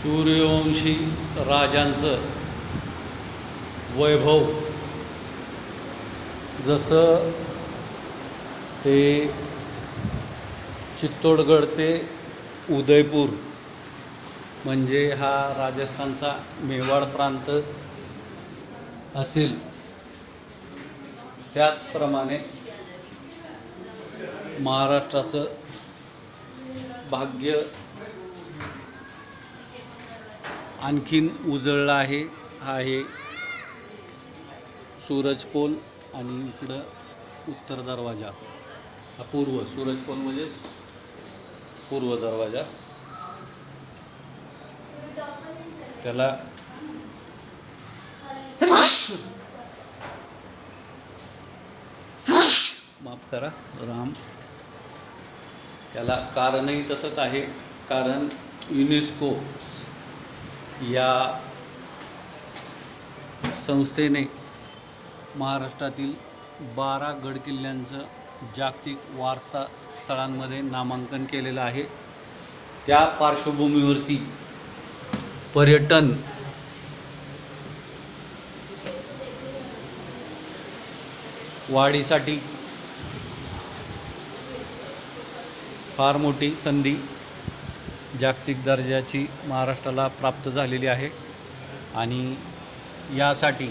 सूर्यवंशी राजांचं वैभव जसं ते चित्तोडगड ते उदयपूर म्हणजे हा राजस्थानचा मेवाड प्रांत असेल, त्याचप्रमाणे महाराष्ट्राचं भाग्य आणखीन उजळलं आहे. हा आहे सूरजपोल आणि इकडं उत्तर दरवाजा, हा पूर्व. सूरजपोल म्हणजे पूर्व दरवाजा. त्याला माफ करा राम, त्याला कारणही तसंच आहे. कारण युनेस्को या संस्थेने महाराष्ट्रातील 12 गडकिल्ल्यांचं जागतिक वारसा स्थळांमध्ये नामांकन केलेलं आहे. त्या पार्श्वभूमीवरती पर्यटन वाढीसाठी फार मोठी संधी जागतिक दर्जाची महाराष्ट्राला प्राप्त झालेली आहे. आणि यासाठी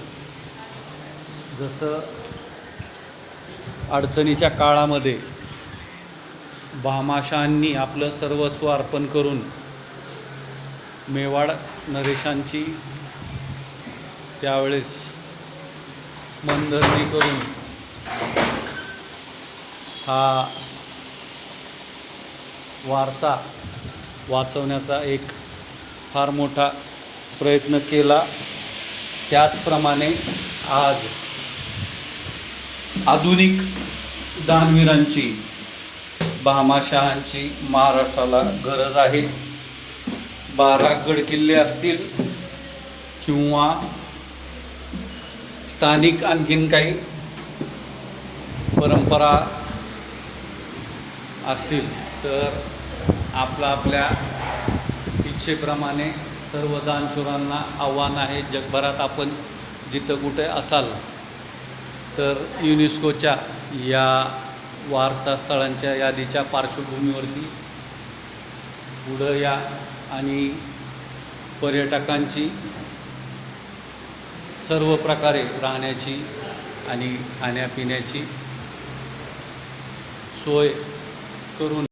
जसं अडचणीच्या काळामध्ये भामाशाहांनी आपलं सर्वस्व अर्पण करून मेवाड नरेशांची त्यावेळेस मनधरणी करून हा वारसा वाचवण्याचा एक फार मोठा प्रयत्न केला. त्याचप्रमाणे आज आधुनिक दानवीरांची, भामाशाहांची महाराष्ट्राला गरज आहे. 12 गडकिल्ले असतील किंवा स्थानिक आणखीन काही परंपरा असतील तर आपल्या इच्छेप्रमाणे सर्व दानशूरांना आव्हान आहे. जगभरात आपण जिथं कुठे असाल तर युनेस्कोच्या या वारसा स्थळांच्या यादीच्या पार्श्वभूमीवरती पुढं या आणि पर्यटकांची सर्व प्रकारे राहण्याची आणि खाण्यापिण्याची सोय करून